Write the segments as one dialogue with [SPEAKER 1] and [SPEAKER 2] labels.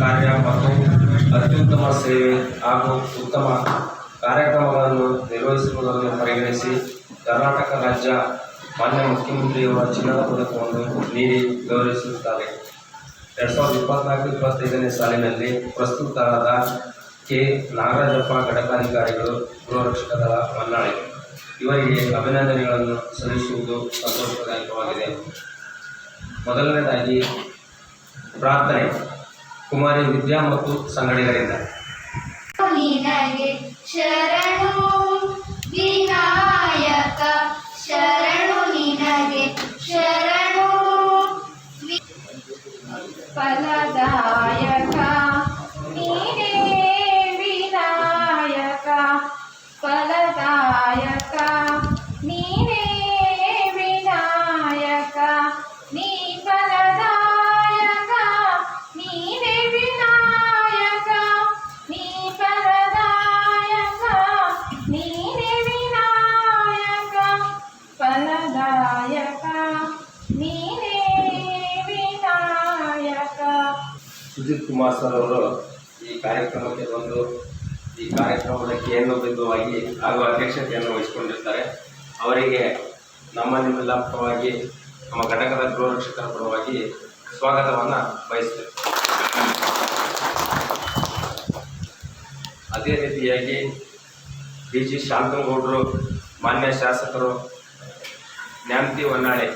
[SPEAKER 1] ಕಾರ್ಯ ಮತ್ತು ಅತ್ಯುತ್ತಮ ಸೇವೆ ಹಾಗೂ ಉತ್ತಮ ಕಾರ್ಯಕ್ರಮಗಳನ್ನು ನಿರ್ವಹಿಸುವುದನ್ನು ಪರಿಗಣಿಸಿ ಕರ್ನಾಟಕ ರಾಜ್ಯ ಮಾನ್ಯ ಮುಖ್ಯಮಂತ್ರಿಯವರ ಚಿನ್ನದ ಪದಕವನ್ನು ನೀಡಿ ಗೌರವಿಸುತ್ತಾರೆ. 2024-25ನೇ ಸಾಲಿನಲ್ಲಿ ಪ್ರಸ್ತುತರಾದ ಕೆ. ನಾಗರಾಜಪ್ಪ ಘಟಕಾಧಿಕಾರಿಗಳು, ಗೃಹರಕ್ಷಕ ದಳ ಹೊನ್ನಾಳಿ ಇವರಿಗೆ ಅಭಿನಂದನೆಗಳನ್ನು ಸಲ್ಲಿಸುವುದು ಸಂತೋಷದಾಯಕವಾಗಿದೆ. ಮೊದಲನೇದಾಗಿ ಪ್ರಾರ್ಥನೆ ಕುಮಾರಿ ವಿದ್ಯಾ ಮತ್ತು ಸಂಗಡಿಗರಿಂದ.
[SPEAKER 2] ನಿನಗೆ ಶರಣು ವಿನಾಯಕ, ಶರಣು ನಿನಗೆ ಶರಣು ಫಲದಾಯಕ, ನೀನೇ ವಿನಾಯಕ ಫಲದಾಯಕ, ನೀನೇ ವಿನಾಯಕ, ನೀ ಫಲದಾಯಕ, ನೀನೇ ವಿನಾಯಕ, ನೀ ಫಲದಾಯಕ, ನೀನೇ ವಿನಾಯಕ ಫಲದಾಯಕ, ನೀನೇ ವಿನಾಯಕ.
[SPEAKER 1] ಸುಜಿತ್ ಕುಮಾರ್ ಸರ್ ಅವರು ಈ ಕಾರ್ಯಕ್ರಮಕ್ಕೆ ಬಂದು ಈ ಕಾರ್ಯಕ್ರಮದ ಕೇಂದ್ರ ಬಿಂದುವಾಗಿ ಹಾಗೂ ಅಧ್ಯಕ್ಷತೆಯನ್ನು ವಹಿಸಿಕೊಂಡಿರ್ತಾರೆ. ಅವರಿಗೆ ನಿಮ್ಮೆಲ್ಲ ಪರವಾಗಿ, ನಮ್ಮ ಘಟಕದ ಗೃಹರಕ್ಷಕರ ಪರವಾಗಿ ಸ್ವಾಗತವನ್ನು ಬಯಸ್ತೇವೆ. ಅದೇ ರೀತಿಯಾಗಿ ಡಿ.ಜಿ. ಶಾಂತನಗೌಡರು, ಮಾನ್ಯ ಶಾಸಕರು ನ್ಯಾಮತಿ ಹೊನ್ನಾಳಿ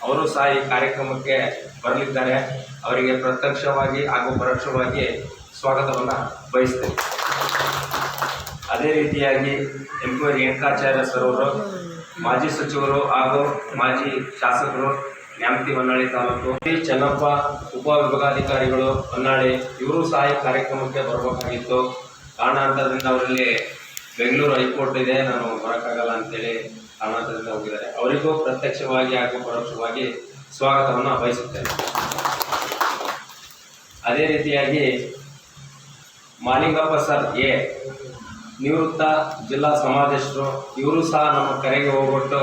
[SPEAKER 1] ಅವರು ಸಹ ಈ ಕಾರ್ಯಕ್ರಮಕ್ಕೆ ಬರಲಿದ್ದಾರೆ. ಅವರಿಗೆ ಪ್ರತ್ಯಕ್ಷವಾಗಿ ಹಾಗೂ ಪರೋಕ್ಷವಾಗಿ ಸ್ವಾಗತವನ್ನು ಬಯಸ್ತೇವೆ. ಅದೇ ರೀತಿಯಾಗಿ ಎಂ.ಪಿ. ರೇಣುಕಾಚಾರ್ಯ ಸರ್ ಅವರು ಮಾಜಿ ಸಚಿವರು ಹಾಗೂ ಮಾಜಿ ಶಾಸಕರು ನ್ಯಾಮತಿ ಹೊನ್ನಾಳಿ ತಾಲೂಕು. ಚೆನ್ನಪ್ಪ ಉಪವಿಭಾಗಾಧಿಕಾರಿಗಳು ಹೊನ್ನಾಳಿ ಇವರು ಸಹ ಈ ಕಾರ್ಯಕ್ರಮಕ್ಕೆ ಬರಬೇಕಾಗಿತ್ತು. ಕಾರಣಾಂತರದಿಂದ ಅವರಲ್ಲಿ ಬೆಂಗಳೂರು ಹೈಕೋರ್ಟ್ ಇದೆ, ನಾನು ಬರೋಕ್ಕಾಗಲ್ಲ ಅಂತೇಳಿ ಕಾರಣಾಂತರದಿಂದ ಹೋಗಿದ್ದಾರೆ. ಅವರಿಗೂ ಪ್ರತ್ಯಕ್ಷವಾಗಿ ಹಾಗೂ ಪರೋಕ್ಷವಾಗಿ ಸ್ವಾಗತವನ್ನು ಬಯಸುತ್ತೇನೆ. ಅದೇ ರೀತಿಯಾಗಿ ಮಾಲಿಂಗಪ್ಪ ಸರ್ ಎ, ನಿವೃತ್ತ ಜಿಲ್ಲಾ ಸಮಾಜಸ್ಥರು, ಇವರು ಸಹ ನಮ್ಮ ಕರೆಗೆ ಹೋಗ್ಬಿಟ್ಟು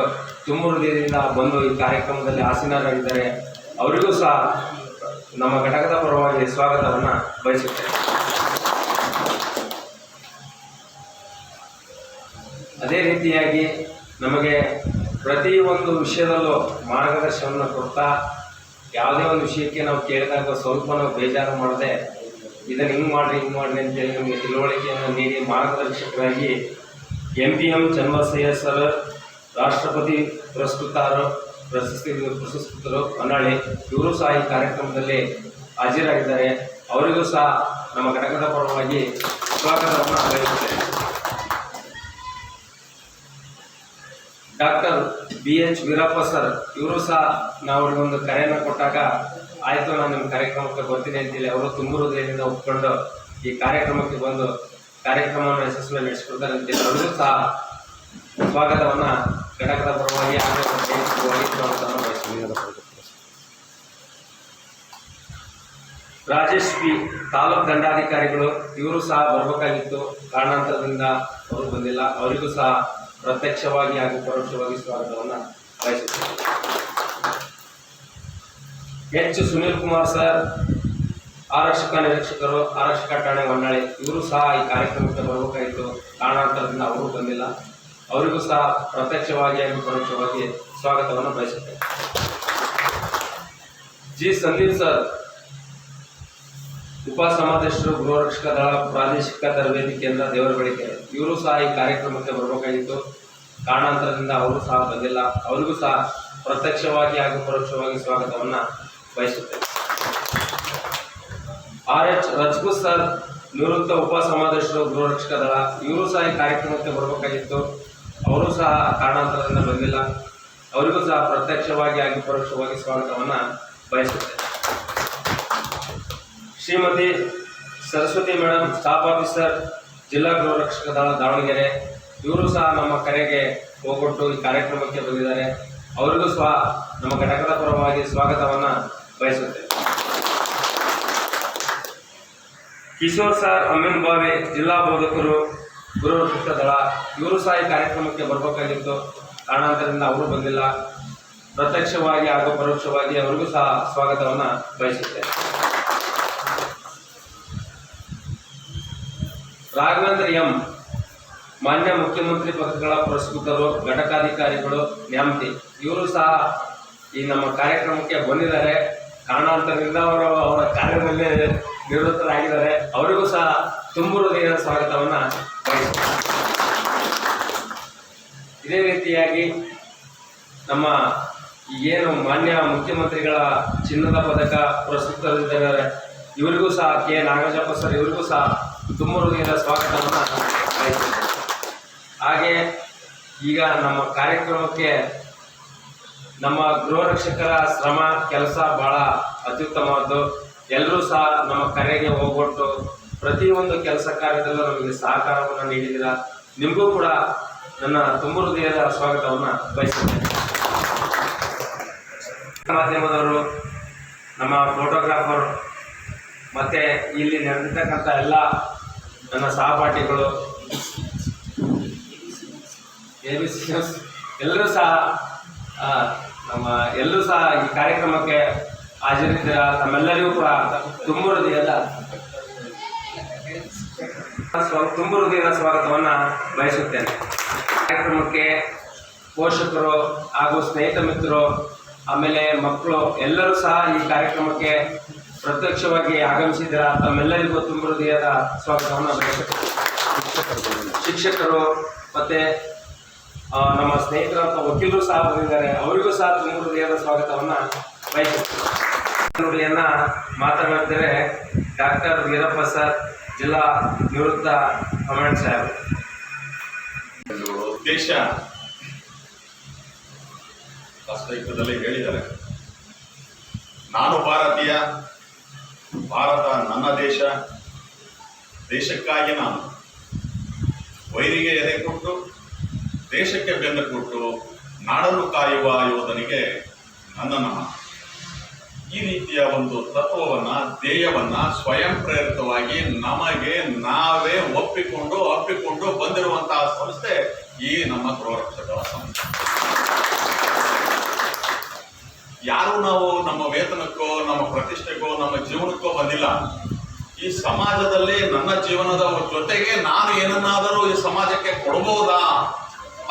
[SPEAKER 1] ತುಂಬ ಹೃದಯದಿಂದ ಬಂದು ಈ ಕಾರ್ಯಕ್ರಮದಲ್ಲಿ ಆಸೀನರಾಗಿದ್ದಾರೆ. ಅವರಿಗೂ ಸಹ ನಮ್ಮ ಘಟಕದ ಪರವಾಗಿ ಸ್ವಾಗತವನ್ನು ಬಯಸುತ್ತೇನೆ. ಅದೇ ರೀತಿಯಾಗಿ ನಮಗೆ ಪ್ರತಿಯೊಂದು ವಿಷಯದಲ್ಲೂ ಮಾರ್ಗದರ್ಶನವನ್ನು ಕೊಡ್ತಾ, ಯಾವುದೇ ಒಂದು ವಿಷಯಕ್ಕೆ ನಾವು ಕೇಳಿದಾಗ ಸ್ವಲ್ಪ ನಾವು ಬೇಜಾರು ಮಾಡದೆ ಇದನ್ನು ಹಿಂಗೆ ಮಾಡಿರಿ ಅಂತೇಳಿ ನಮಗೆ ತಿಳುವಳಿಕೆಯನ್ನು ನೀಡಿ ಮಾರ್ಗದರ್ಶಕರಾಗಿ ಎಂ.ಪಿ.ಎಂ. ಚನ್ನಬಸಯ್ಯ ಸರ್, ರಾಷ್ಟ್ರಪತಿ ಪ್ರಶಸ್ತಿತರು ಹೊನ್ನಾಳಿ, ಇವರು ಸಹ ಈ ಕಾರ್ಯಕ್ರಮದಲ್ಲಿ ಹಾಜರಾಗಿದ್ದಾರೆ. ಅವರಿಗೂ ಸಹ ನಮ್ಮ ಘಟಕದ ಪರವಾಗಿ ಸ್ವಾಗತವನ್ನು ಬಯಸುತ್ತೇನೆ. Doctor BH. ವೀರಪ್ಪ ಸರ್, ಇವರು ಸಹ ನಾವು ಅವ್ರಿಗೊಂದು ಕರೆಯನ್ನು ಕೊಟ್ಟಾಗ ಆಯಿತು ನಾನು ನಿಮ್ಮ ಕಾರ್ಯಕ್ರಮಕ್ಕೆ ಬರ್ತೀನಿ ಅಂತೇಳಿ ಅವರು ತುಂಬ ಹೃದಯದಿಂದ ಒಪ್ಕೊಂಡು ಈ ಕಾರ್ಯಕ್ರಮಕ್ಕೆ ಬಂದು ಕಾರ್ಯಕ್ರಮವನ್ನು ಯಶಸ್ವಿಯಾಗಿ ನಡೆಸಿಕೊಡ್ತಾರೆ ಅಂತೇಳಿ ಅವರಿಗೂ ಸಹ ಸ್ವಾಗತವನ್ನು ಘಟಕದ ಪರವಾಗಿ ಸ್ವಾಗತವನ್ನು ಬಯಸುತ್ತೇನೆ. ರಾಜೇಶ್ ಪಿ, ತಾಲೂಕು ದಂಡಾಧಿಕಾರಿಗಳು, ಇವರು ಸಹ ಬರಬೇಕಾಗಿತ್ತು, ಕಾರಣಾಂತರದಿಂದ ಅವರು ಬಂದಿಲ್ಲ. ಅವರಿಗೂ ಸಹ ಪ್ರತ್ಯಕ್ಷವಾಗಿ ಹಾಗೂ ಪರೋಕ್ಷವಾಗಿ ಸ್ವಾಗತವನ್ನು ಬಯಸುತ್ತೇನೆ. ಎಚ್. ಸುನೀಲ್ ಕುಮಾರ್ ಸರ್, ಆರಕ್ಷಕ ನಿರೀಕ್ಷಕರು, ಆರಕ್ಷಕ ಠಾಣೆ ಹೊನ್ನಾಳಿ, ಇವರು ಸಹ ಈ ಕಾರ್ಯಕ್ರಮಕ್ಕೆ ಬರಬೇಕಾಗಿತ್ತು, ಕಾರಣಾಂತರದಿಂದ ಅವರು ಬಂದಿಲ್ಲ. ಅವರಿಗೂ ಸಹ ಪ್ರತ್ಯಕ್ಷವಾಗಿ ಹಾಗೂ ಪರೋಕ್ಷವಾಗಿ ಸ್ವಾಗತವನ್ನು ಬಯಸುತ್ತೇನೆ. ಜಿ. ಸಂದೀಪ್ ಸರ್, ಉಪಸಮಾದೇಶರು, ಗೃಹರಕ್ಷಕ ದಳ ಪ್ರಾದೇಶಿಕ ತರಬೇತಿ ಕೇಂದ್ರ ದೇವರಬಳಿಕೆ, ಇವರು ಸಹ ಈ ಕಾರ್ಯಕ್ರಮಕ್ಕೆ ಬರಬೇಕಾಗಿತ್ತು, ಕಾರಣಾಂತರದಿಂದ ಅವರು ಸಹ ಬಂದಿಲ್ಲ. ಅವರಿಗೂ ಸಹ ಪ್ರತ್ಯಕ್ಷವಾಗಿ ಹಾಗೂ ಪರೋಕ್ಷವಾಗಿ ಸ್ವಾಗತವನ್ನು ಬಯಸುತ್ತೇವೆ. ಆರ್.ಎಚ್. ರಜಪೂತ್ ಸರ್, ನಿವೃತ್ತ ಉಪಸಮಾದೇಶರು, ಗೃಹರಕ್ಷಕ ದಳ, ಇವರು ಸಹ ಈ ಕಾರ್ಯಕ್ರಮಕ್ಕೆ ಬರಬೇಕಾಗಿತ್ತು, ಅವರು ಸಹ ಕಾರಣಾಂತರದಿಂದ ಬಂದಿಲ್ಲ. ಅವರಿಗೂ ಸಹ ಪ್ರತ್ಯಕ್ಷವಾಗಿ ಹಾಗೂ ಪರೋಕ್ಷವಾಗಿ ಸ್ವಾಗತವನ್ನು ಬಯಸುತ್ತೇವೆ. Shrimati Saraswati madam, staff officer, ಜಿಲ್ಲಾ ಗೃಹರಕ್ಷಕ ದಳ ದಾವಣಗೆರೆ, ಇವರು ಸಹ ನಮ್ಮ ಕರೆಗೆ ಹೋಗ್ಬಿಟ್ಟು ಈ ಕಾರ್ಯಕ್ರಮಕ್ಕೆ ಬಂದಿದ್ದಾರೆ. ಅವರಿಗೂ ಸಹ ನಮ್ಮ ಘಟಕದ ಪರವಾಗಿ ಸ್ವಾಗತವನ್ನು ಬಯಸುತ್ತೇವೆ. ಕಿಶೋರ್ ಸರ್, ಅಮೀನ್ ಬಾವಿ, ಜಿಲ್ಲಾ ಬೋಧಕರು, ಗೃಹರಕ್ಷಕ ದಳ, ಇವರು ಸಹ ಈ ಕಾರ್ಯಕ್ರಮಕ್ಕೆ ಬರಬೇಕಾಗಿತ್ತು, ಕಾರಣಾಂತರದಿಂದ ಅವರು ಬಂದಿಲ್ಲ. ಪ್ರತ್ಯಕ್ಷವಾಗಿ ಹಾಗೂ ಪರೋಕ್ಷವಾಗಿ ಅವರಿಗೂ ಸಹ ಸ್ವಾಗತವನ್ನು ಬಯಸುತ್ತೇವೆ. ರಾಘವೇಂದ್ರ ಎಂ ಮಾನ್ಯ ಮುಖ್ಯಮಂತ್ರಿ ಪದಗಳ ಪುರಸ್ಕೃತರು, ಘಟಕಾಧಿಕಾರಿಗಳು, ನ್ಯಾಮತಿ ಇವರು ಸಹ ಈ ನಮ್ಮ ಕಾರ್ಯಕ್ರಮಕ್ಕೆ ಬಂದಿದ್ದಾರೆ. ಕಾರಣಾಂತರದಿಂದ ಅವರ ಕಾರ್ಯದಲ್ಲಿ ನಿವೃತ್ತರಾಗಿದ್ದಾರೆ. ಅವರಿಗೂ ಸಹ ತುಂಬು ಹೃದಯದ ಸ್ವಾಗತವನ್ನು ಬಯಸುತ್ತೇನೆ. ಇದೇ ರೀತಿಯಾಗಿ ನಮ್ಮ ಏನು ಮಾನ್ಯ ಮುಖ್ಯಮಂತ್ರಿಗಳ ಚಿನ್ನದ ಪದಕ ಪುರಸ್ಕೃತರಿದ್ದಾರೆ, ಇವರಿಗೂ ಸಹ ಕೆ ನಾಗರಾಜಪ್ಪ ಸರ್ ಇವರಿಗೂ ಸಹ ತುಂಬು ಹೃದಯದ ಸ್ವಾಗತವನ್ನು ಬಯಸುತ್ತೇನೆ. ಹಾಗೆ ಈಗ ನಮ್ಮ ಕಾರ್ಯಕ್ರಮಕ್ಕೆ ನಮ್ಮ ಗೃಹ ರಕ್ಷಕರ ಶ್ರಮ ಕೆಲಸ ಬಹಳ ಅತ್ಯುತ್ತಮವಾದ್ದು. ಎಲ್ಲರೂ ಸಹ ನಮ್ಮ ಕರೆಗೆ ಹೋಗ್ಬಿಟ್ಟು ಪ್ರತಿಯೊಂದು ಕೆಲಸ ಕಾರ್ಯದಲ್ಲೂ ನಮಗೆ ಸಹಕಾರವನ್ನು ನೀಡಿದ್ದೀರಾ. ನಿಮಗೂ ಕೂಡ ನನ್ನ ತುಂಬು ಹೃದಯದ ಸ್ವಾಗತವನ್ನು ಬಯಸುತ್ತೇನೆ. ಮಾಧ್ಯಮದವರು, ನಮ್ಮ ಫೋಟೋಗ್ರಾಫರ್ ಮತ್ತು ಇಲ್ಲಿ ನಡೆದಿರ್ತಕ್ಕಂಥ ಎಲ್ಲ ನನ್ನ ಸಹಪಾಠಿಗಳು, ABCS ಎಲ್ಲರೂ ಸಹ ಎಲ್ಲರೂ ಸಹ ಈ ಕಾರ್ಯಕ್ರಮಕ್ಕೆ ಹಾಜರಿದ್ದೀರಾ. ತಮ್ಮೆಲ್ಲರಿಗೂ ಕೂಡ ತುಂಬು ಹೃದಯದ ಸ್ವಾಗತವನ್ನು ಬಯಸುತ್ತೇನೆ. ಕಾರ್ಯಕ್ರಮಕ್ಕೆ ಪೋಷಕರು ಹಾಗೂ ಸ್ನೇಹಿತ ಮಿತ್ರರು, ಆಮೇಲೆ ಮಕ್ಕಳು ಎಲ್ಲರೂ ಸಹ ಈ ಕಾರ್ಯಕ್ರಮಕ್ಕೆ ಪ್ರತ್ಯಕ್ಷವಾಗಿ ಆಗಮಿಸಿದ್ದೀರಾ. ತಮ್ಮೆಲ್ಲರಿಗೂ ತುಂಬು ಹೃದಯದ ಸ್ವಾಗತವನ್ನು ಬಯಸುತ್ತೇನೆ. ಶಿಕ್ಷಕರು ಮತ್ತು ನಮ್ಮ ಸ್ನೇಹಿತರಂತ ವಕೀಲರು ಸಹ ಬಂದಿದ್ದಾರೆ. ಅವರಿಗೂ ಸಹ ತುಂಬು ಹೃದಯದ ಸ್ವಾಗತವನ್ನು ಬಯಸುತ್ತೇನೆ. ನುಡಿಯನ್ನ ಮಾತನಾಡಿದರೆ ಡಾಕ್ಟರ್ ವೀರಪ್ಪ ಸರ್, ಜಿಲ್ಲಾ ನಿವೃತ್ತ ಕಮಾಂಡ್ ಸಾಹೇಬ್.
[SPEAKER 3] ದೇಶ ವಾಸ್ತವಿಕದಲ್ಲಿ ಹೇಳಿದ್ದಾರೆ, ನಾನು ಭಾರತೀಯ, ಭಾರತ ನನ್ನ ದೇಶ, ದೇಶಕ್ಕಾಗಿ ನಾನು ವೈರಿಗೆ ಎದೆ ಕೊಟ್ಟು ದೇಶಕ್ಕೆ ಬೆನ್ನು ಕೊಟ್ಟು ನಾಡನ್ನು ಕಾಯುವ ಯೋಧನಿಗೆ ನನ್ನ ನಮನ. ಈ ರೀತಿಯ ಒಂದು ತತ್ವವನ್ನ, ಧ್ಯೇಯವನ್ನ ಸ್ವಯಂ ಪ್ರೇರಿತವಾಗಿ ನಮಗೆ ನಾವೇ ಒಪ್ಪಿಕೊಂಡು ಬಂದಿರುವಂತಹ ಸಂಸ್ಥೆ ಈ ನಮ್ಮ ಗೃಹರಕ್ಷಕರ ಸಂಸ್ಥೆ. ಯಾರು ನಾವು ನಮ್ಮ ವೇತನಕ್ಕೋ, ನಮ್ಮ ಪ್ರತಿಷ್ಠೆಗೋ, ನಮ್ಮ ಜೀವನಕ್ಕೋ ಬಂದಿಲ್ಲ. ಈ ಸಮಾಜದಲ್ಲಿ ನನ್ನ ಜೀವನದ ಜೊತೆಗೆ ನಾನು ಏನನ್ನಾದರೂ ಈ ಸಮಾಜಕ್ಕೆ ಕೊಡಬಹುದಾ?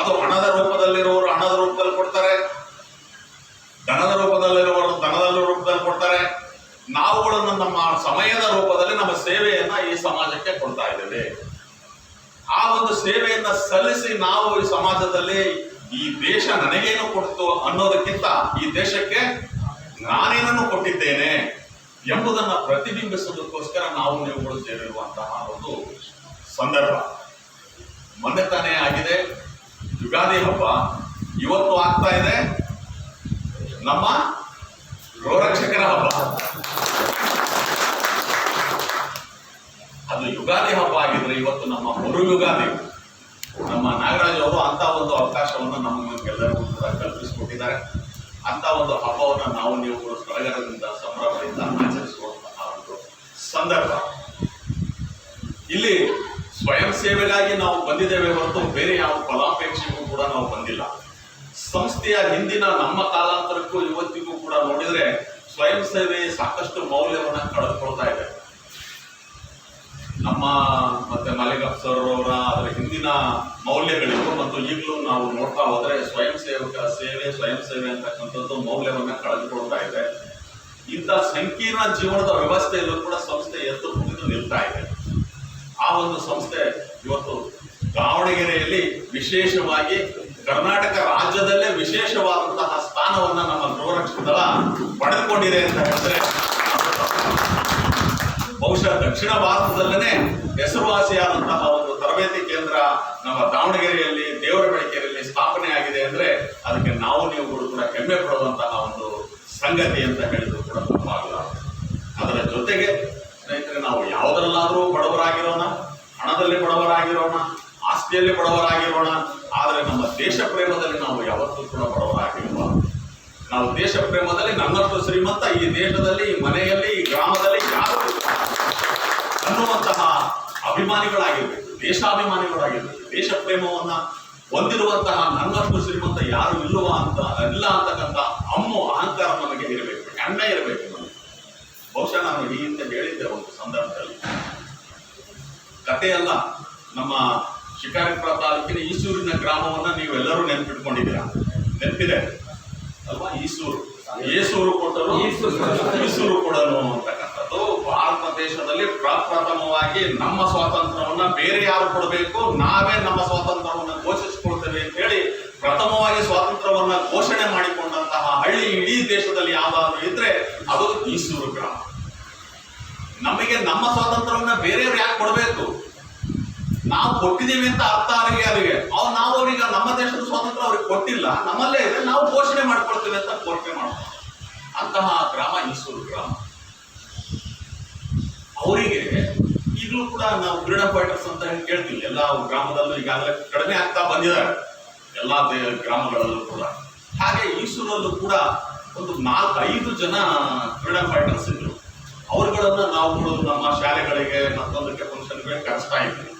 [SPEAKER 3] ಅದು ಹಣದ ರೂಪದಲ್ಲಿರುವವರು ಹಣದ ರೂಪದಲ್ಲಿ ಕೊಡ್ತಾರೆ, ಧನದ ರೂಪದಲ್ಲಿರುವವರು ಧನದ ರೂಪದಲ್ಲಿ ಕೊಡ್ತಾರೆ. ನಾವುಗಳನ್ನು ನಮ್ಮ ಸಮಯದ ರೂಪದಲ್ಲಿ ನಮ್ಮ ಸೇವೆಯನ್ನ ಈ ಸಮಾಜಕ್ಕೆ ಕೊಡ್ತಾ ಇದ್ದೇವೆ. ಆ ಒಂದು ಸೇವೆಯನ್ನ ಸಲ್ಲಿಸಿ ನಾವು ಈ ಸಮಾಜದಲ್ಲಿ ಈ ದೇಶ ನನಗೇನು ಕೊಡ್ತು ಅನ್ನೋದಕ್ಕಿಂತ ಈ ದೇಶಕ್ಕೆ ನಾನೇನನ್ನು ಕೊಟ್ಟಿದ್ದೇನೆ ಎಂಬುದನ್ನು ಪ್ರತಿಬಿಂಬಿಸುವುದಕ್ಕೋಸ್ಕರ ನಾವು ನೀವುಗಳು ಸೇರಿರುವಂತಹ ಒಂದು ಸಂದರ್ಭ. ಮೊನ್ನೆ ತಾನೇ ಆಗಿದೆ ಯುಗಾದಿ ಹಬ್ಬ, ಇವತ್ತು ಆಗ್ತಾ ಇದೆ ನಮ್ಮ ಗೃಹರಕ್ಷಕರ ಹಬ್ಬ. ಅದು ಯುಗಾದಿ ಹಬ್ಬ ಆಗಿದ್ರೆ ಇವತ್ತು ನಮ್ಮ ಮರು ಯುಗಾದಿ. ನಮ್ಮ ನಾಗರಾಜ್ ಅವರು ಅಂತ ಒಂದು ಅವಕಾಶವನ್ನು ನಮಗೆಲ್ಲರಿಗೂ ಕೂಡ ಕಲ್ಪಿಸಿಕೊಟ್ಟಿದ್ದಾರೆ. ಅಂತ ಒಂದು ಹಬ್ಬವನ್ನು ನಾವು ನೀವು ಸಡಗರದಿಂದ ಸಂಭ್ರಮದಿಂದ ಆಚರಿಸುವಂತಹ ಒಂದು ಸಂದರ್ಭ. ಇಲ್ಲಿ ಸ್ವಯಂ ಸೇವೆಗಾಗಿ ನಾವು ಬಂದಿದ್ದೇವೆ ಹೊರತು ಬೇರೆ ಯಾವ ಫಲಾಪೇಕ್ಷೆಗೂ ಕೂಡ ನಾವು ಬಂದಿಲ್ಲ. ಸಂಸ್ಥೆಯ ಹಿಂದಿನ ನಮ್ಮ ಕಾಲಾಂತರಕ್ಕೂ ಇವತ್ತಿಗೂ ಕೂಡ ನೋಡಿದ್ರೆ ಸ್ವಯಂ ಸೇವೆ ಸಾಕಷ್ಟು ಮೌಲ್ಯವನ್ನ ಕಳೆದುಕೊಳ್ತಾ ಇದೆ. ನಮ್ಮ ಮತ್ತೆ ಮಲ್ಲಿಕಾರ್ಜುನ ಸರ್ ಅವರ ಅದರ ಹಿಂದಿನ ಮೌಲ್ಯಗಳಿಗೂ ಮತ್ತು ಈಗಲೂ ನಾವು ನೋಡ್ತಾ ಹೋದ್ರೆ ಸ್ವಯಂ ಸೇವೆ ಅಂತಕ್ಕಂಥದ್ದು ಮೌಲ್ಯವನ್ನ ಕಳೆದುಕೊಳ್ತಾ ಇದೆ. ಇಂಥ ಸಂಕೀರ್ಣ ಜೀವನದ ವ್ಯವಸ್ಥೆಯಲ್ಲೂ ಕೂಡ ಸಂಸ್ಥೆ ಎದ್ದು ಮುಗಿದು ನಿಲ್ತಾ ಇದೆ. ಆ ಒಂದು ಸಂಸ್ಥೆ ಇವತ್ತು ದಾವಣಗೆರೆಯಲ್ಲಿ ವಿಶೇಷವಾಗಿ ಕರ್ನಾಟಕ ರಾಜ್ಯದಲ್ಲೇ ವಿಶೇಷವಾದಂತಹ ಸ್ಥಾನವನ್ನ ನಮ್ಮ ಗೃಹರಕ್ಷಕ ದಳ ಪಡೆದುಕೊಂಡಿದೆ ಅಂತ ಹೇಳಿದ್ರೆ ಬಹುಶಃ ದಕ್ಷಿಣ ಭಾರತದಲ್ಲೇ ಹೆಸರುವಾಸಿಯಾದಂತಹ ಒಂದು ತರಬೇತಿ ಕೇಂದ್ರ ನಮ್ಮ ದಾವಣಗೆರೆಯಲ್ಲಿ ದೇವರ ಬೆಳಕೆರೆಯಲ್ಲಿ ಸ್ಥಾಪನೆ ಆಗಿದೆ ಅಂದ್ರೆ ಅದಕ್ಕೆ ನಾವು ನೀವುಗಳು ಕೂಡ ಹೆಮ್ಮೆ ಪಡುವಂತಹ ಒಂದು ಸಂಗತಿ ಅಂತ ಹೇಳಿದ್ರು ಕೂಡ ತಪ್ಪಾಗಲ್ಲ. ಅದರ ಜೊತೆಗೆ ಸ್ನೇಹಿತರೆ, ನಾವು ಯಾವುದರಲ್ಲಾದರೂ ಬಡವರಾಗಿರೋಣ, ಹಣದಲ್ಲಿ ಬಡವರಾಗಿರೋಣ, ಆಸ್ತಿಯಲ್ಲಿ ಬಡವರಾಗಿರೋಣ, ಆದರೆ ನಮ್ಮ ದೇಶ ಪ್ರೇಮದಲ್ಲಿ ನಾವು ಯಾವತ್ತೂ ಕೂಡ ಬಡವರಾಗಿರುವ. ನಾವು ದೇಶ ಪ್ರೇಮದಲ್ಲಿ ನನ್ನಷ್ಟು ಶ್ರೀಮಂತ ಈ ದೇಶದಲ್ಲಿ, ಈ ಮನೆಯಲ್ಲಿ, ಈ ಗ್ರಾಮದಲ್ಲಿ ಯಾರು ಅನ್ನುವಂತಹ ಅಭಿಮಾನಿಗಳಾಗಿರ್ಬೇಕು, ದೇಶಾಭಿಮಾನಿಗಳಾಗಿರ್ಬೇಕು. ದೇಶ ಪ್ರೇಮವನ್ನ ಹೊಂದಿರುವಂತಹ ನನ್ನಷ್ಟು ಶ್ರೀಮಂತ ಯಾರು ಇಲ್ಲ ಅಂತಕ್ಕಂಥ ಅಹಂಕಾರ ನಮಗೆ ಇರಬೇಕು, ಹೆಮ್ಮೆ ಇರಬೇಕು ನಮಗೆ. ಬಹುಶಃ ನಾನು ಈ ಹಿಂದೆ ಹೇಳಿದ್ದೆ ಒಂದು ಸಂದರ್ಭದಲ್ಲಿ, ಕಥೆಯಲ್ಲ ನಮ್ಮ ಶಿಕಾರಿಪುರ ತಾಲೂಕಿನ ಈಸೂರಿನ ಗ್ರಾಮವನ್ನ ನೀವೆಲ್ಲರೂ ನೆನಪಿಟ್ಕೊಂಡಿದ್ದೀರಾ? ನೆನಪಿದೆ ಅಲ್ವಾ? ಏಸೂರು ಕೊಟ್ಟರು ಈಸೂರು ಕೊಡಲು ಅಂತಕ್ಕಂಥದ್ದು ಭಾರತ ದೇಶದಲ್ಲಿ ಪ್ರಪ್ರಥಮವಾಗಿ ನಮ್ಮ ಸ್ವಾತಂತ್ರ್ಯವನ್ನ ಬೇರೆ ಯಾರು ಕೊಡಬೇಕು, ನಾವೇ ನಮ್ಮ ಸ್ವಾತಂತ್ರ್ಯವನ್ನ ಘೋಷಿಸಿಕೊಳ್ತೇವೆ ಅಂತ ಹೇಳಿ ಪ್ರಥಮವಾಗಿ ಸ್ವಾತಂತ್ರ್ಯವನ್ನ ಘೋಷಣೆ ಮಾಡಿಕೊಂಡಂತಹ ಹಳ್ಳಿ ಇಡೀ ದೇಶದಲ್ಲಿ ಯಾವ್ದಾದ್ರು ಇದ್ರೆ ಅದು ಈಸೂರು ಗ್ರಾಮ. ನಮಗೆ ನಮ್ಮ ಸ್ವಾತಂತ್ರ್ಯವನ್ನ ಬೇರೆಯವ್ರು ಯಾಕೆ ಕೊಡಬೇಕು? ನಾವು ಕೊಟ್ಟಿದ್ದೀವಿ ಅಂತ ಅರ್ಥ ಅಲ್ಲಿಗೆ ನಾವು ಅವ್ರಿಗೆ ನಮ್ಮ ದೇಶದ ಸ್ವಾತಂತ್ರ್ಯ ಅವ್ರಿಗೆ ಕೊಟ್ಟಿಲ್ಲ, ನಮ್ಮಲ್ಲೇ ಇದೆ, ನಾವು ಘೋಷಣೆ ಮಾಡ್ಕೊಳ್ತೇವೆ ಅಂತ ಘೋಷಣೆ ಮಾಡ್ತಾರೆ. ಅಂತಹ ಗ್ರಾಮ ಈಸೂರು ಗ್ರಾಮ. ಅವರಿಗೆ ಈಗಲೂ ಕೂಡ ನಾವು ಫ್ರೀಡಂ ಫೈಟರ್ಸ್ ಅಂತ ಹೇಳಿ ಕೇಳ್ತೀವಿ. ಎಲ್ಲ ಗ್ರಾಮದಲ್ಲೂ ಈಗಾಗಲೇ ಕಡಿಮೆ ಆಗ್ತಾ ಬಂದಿದ್ದಾರೆ, ಎಲ್ಲಾ ಗ್ರಾಮಗಳಲ್ಲೂ ಕೂಡ. ಹಾಗೆ ಈಸೂರಲ್ಲೂ ಕೂಡ ಒಂದು 4-5 ಜನ ಫ್ರೀಡಂ ಫೈಟರ್ಸ್ ಇದ್ರು. ಅವರುಗಳನ್ನ ನಾವು ನಮ್ಮ ಶಾಲೆಗಳಿಗೆ ಮತ್ತೊಂದಕ್ಕೆ ಫಂಕ್ಷನ್ಗಳಿಗೆ ಕರೆಸ್ತಾ ಇದ್ವಿ.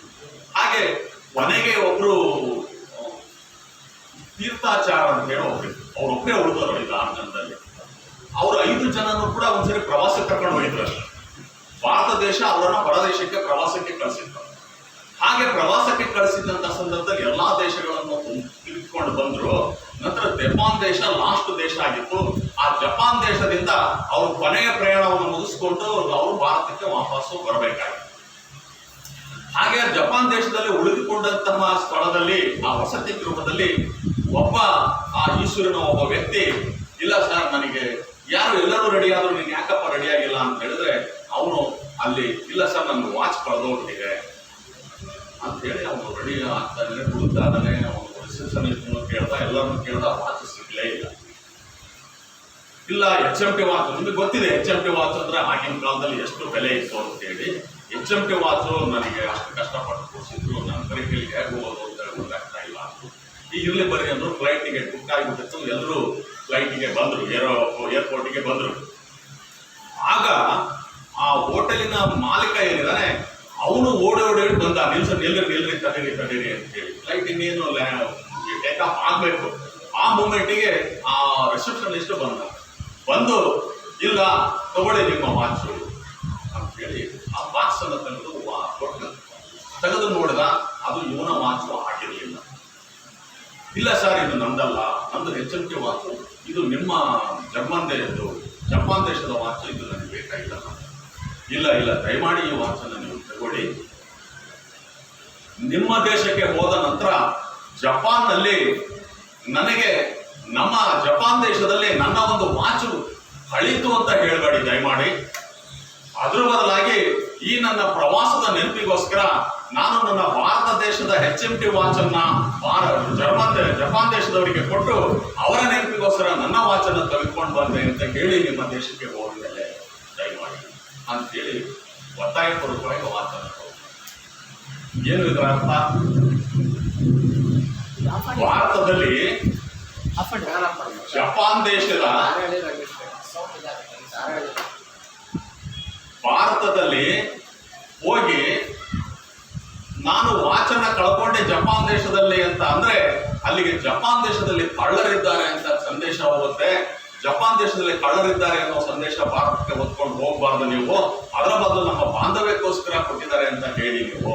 [SPEAKER 3] ಹಾಗೆ ಕೊನೆಗೆ ಒಬ್ರು ತೀರ್ಥಾಚಾರ ಅಂತ ಹೇಳಿ ಒಬ್ರಿದ್ರು. ಅವ್ರೊಬ್ಬರೇ ಉಳಿದವರು ಈಗ 6 ಜನದಲ್ಲಿ. ಅವ್ರು 5 ಜನನು ಕೂಡ ಒಂದ್ಸರಿ ಪ್ರವಾಸಕ್ಕೆ ಕರ್ಕೊಂಡು ಹೋಗಿದ್ರು. ಭಾರತ ದೇಶ ಅವರನ್ನ ಹೊರ ದೇಶಕ್ಕೆ ಪ್ರವಾಸಕ್ಕೆ ಕಳಿಸಿದ್ರು. ಹಾಗೆ ಪ್ರವಾಸಕ್ಕೆ ಕಳಿಸಿದಂತ ಸಂದರ್ಭದಲ್ಲಿ ಎಲ್ಲಾ ದೇಶಗಳನ್ನು ತಿರುಗಿಕೊಂಡು ಬಂದ್ರು. ನಂತರ ಜಪಾನ್ ದೇಶ ಲಾಸ್ಟ್ ದೇಶ ಆಗಿತ್ತು. ಆ ಜಪಾನ್ ದೇಶದಿಂದ ಅವರು ಕೊನೆಯ ಪ್ರಯಾಣವನ್ನು ಮುಗಿಸ್ಕೊಂಡು ಅವರು ಭಾರತಕ್ಕೆ ವಾಪಸ್ಸು ಬರಬೇಕಾಗಿತ್ತು. ಹಾಗೆ ಜಪಾನ್ ದೇಶದಲ್ಲಿ ಉಳಿದುಕೊಂಡಂತಹ ಸ್ಥಳದಲ್ಲಿ ಆ ವಸತಿ ಗೃಹದಲ್ಲಿ ಒಬ್ಬ ಆ ಈಶ್ವರನ ಒಬ್ಬ ವ್ಯಕ್ತಿ, ಇಲ್ಲ ಸರ್ ನನಗೆ ಯಾರು ಎಲ್ಲರೂ ರೆಡಿ ಆದ್ರು, ನೀನು ಯಾಕಪ್ಪ ರೆಡಿ ಆಗಿಲ್ಲ ಅಂತ ಹೇಳಿದ್ರೆ ಅವನು ಅಲ್ಲಿ, ಇಲ್ಲ ಸರ್ ನನ್ಗೆ ವಾಚ್ ಕಳೆದೋಗ್ಬಿಟ್ಟಿದೆ ಅಂತ ಹೇಳಿ ಅವನು ರೆಡಿ ಆಗ್ತಾನೆ ಹುಡುಕ್ತಾನೆ. ಅವನು ರಿಸೆಪ್ಷನಿಸ್ಟ್ ಕೇಳ್ದ, ಎಲ್ಲರನ್ನು ಕೇಳ್ದ, ವಾಚ್ ಸಿಗ್ಲೇ ಇಲ್ಲ. ಇಲ್ಲ HMT ವಾಚ್, ನಿಮಗೆ ಗೊತ್ತಿದೆ HMT ವಾಚ್ ಅಂದ್ರೆ ಆಗಿನ ಕಾಲದಲ್ಲಿ ಎಷ್ಟು ಬೆಲೆ ಇತ್ತು ಅಂತ ಹೇಳಿ. HMT ವಾಚ್ ನನಗೆ ಅಷ್ಟು ಕಷ್ಟಪಟ್ಟು ಕೊಡಿಸಿದ್ರು, ನನ್ನ ಪರೀಕ್ಷೆಗೆ ಹೇಗೆ ಹೋಗೋದು ಅಂತ ಹೇಳಿ ಗೊತ್ತಾಗ್ತಾ ಇಲ್ಲ. ಈಗ ಇರ್ಲಿ ಬರ್ರಿ ಅಂದ್ರು. ಫ್ಲೈಟ್ ಟಿಕೆಟ್ ಬುಕ್ ಆಗಿಬಿಟ್ಟಿತ್ತು. ಎಲ್ಲರೂ ಫ್ಲೈಟಿಗೆ ಬಂದ್ರು, ಏರ್ಪೋರ್ಟಿಗೆ ಬಂದ್ರು. ಆಗ ಆ ಹೋಟೆಲಿನ ಮಾಲೀಕ ಏನಿದಾನೆ ಅವನು ಓಡಿ ಬಂದ, ನಿಲ್ರಿ ತಡೀರಿ ಅಂತ ಹೇಳಿ. ಫ್ಲೈಟ್ ಇನ್ನೇನು ಟೇಕ್ ಆಫ್ ಆಗ್ಬೇಕು. ಆ ಮೂಮೆಂಟಿಗೆ ಆ ರಿಸೆಪ್ಷನಿಸ್ಟ್ ಬಂದು ಇಲ್ಲ ತಗೊಳ್ಳಿ ನಿಮ್ಮ ವಾಚ್ ಅಂತ ಹೇಳಿ ಆ ಬಾಕ್ಸ್ ಅನ್ನು ತೆಗೆದು ನೋಡಿದ. ಅದು ಇವನ ವಾಚ್ ಆಗಿರಲಿಲ್ಲ. ಇಲ್ಲ ಸರ್ ಇದು ನಂದಲ್ಲ, ನಂದು HMT ವಾಚ್, ಇದು ನಿಮ್ಮ ಜಪಾನ್ ದೇಶದ ವಾಚ್, ಇದು ನನಗೆ ಬೇಕಾಗಿಲ್ಲ. ಇಲ್ಲ ದಯಮಾಡಿ ಈ ವಾಚನ್ನು ನೀವು ತಗೊಳ್ಳಿ. ನಿಮ್ಮ ದೇಶಕ್ಕೆ ಹೋದ ನಂತರ ಜಪಾನ್ನಲ್ಲಿ ನನಗೆ ನಮ್ಮ ಜಪಾನ್ ದೇಶದಲ್ಲಿ ನನ್ನ ಒಂದು ವಾಚು ಕಳೀತು ಅಂತ ಹೇಳಬೇಡಿ ದಯಮಾಡಿ. ಅದ್ರ ಬದಲಾಗಿ ಈ ನನ್ನ ಪ್ರವಾಸದ ನೆನಪಿಗೋಸ್ಕರ ನಾನು ನನ್ನ ಭಾರತ ದೇಶದ HMT ವಾಚ್ ಅನ್ನ ಜಪಾನ್ ದೇಶದವರಿಗೆ ಕೊಟ್ಟು ಅವರ ನೆನಪಿಗೋಸ್ಕರ ನನ್ನ ವಾಚ್ ಅನ್ನು ತೆಗೆದುಕೊಂಡು ಬಂದೆ ಅಂತ ಹೇಳಿ ನಿಮ್ಮ ದೇಶಕ್ಕೆ ಹೋಗಿದ್ದೇನೆ ದಯಮಾಡಿ ಅಂತ ಹೇಳಿ ಒತ್ತಾಯಪೂರ್ವಕವಾಗಿ ವಾಚ್ ಅನ್ನು. ಏನು ಇದರ ಅರ್ಥ? ಭಾರತದಲ್ಲಿ ಜಪಾನ್ ದೇಶದ ಭಾರತದಲ್ಲಿ ಹೋಗಿ ನಾನು ವಾಚನ್ನ ಕಳ್ಕೊಂಡೆ ಜಪಾನ್ ದೇಶದಲ್ಲಿ ಅಂತ ಅಂದ್ರೆ ಅಲ್ಲಿಗೆ ಜಪಾನ್ ದೇಶದಲ್ಲಿ ಕಳ್ಳರಿದ್ದಾರೆ ಅಂತ ಸಂದೇಶ ಹೋಗುತ್ತೆ. ಜಪಾನ್ ದೇಶದಲ್ಲಿ ಕಳ್ಳರಿದ್ದಾರೆ ಅನ್ನೋ ಸಂದೇಶ ಭಾರತಕ್ಕೆ ಹೊತ್ಕೊಂಡು ಹೋಗ್ಬಾರ್ದು ನೀವು. ಅದರ ಬದಲು ನಮ್ಮ ಬಾಂಧವ್ಯಕ್ಕೋಸ್ಕರ ಕೊಟ್ಟಿದ್ದಾರೆ ಅಂತ ಹೇಳಿ ನೀವು.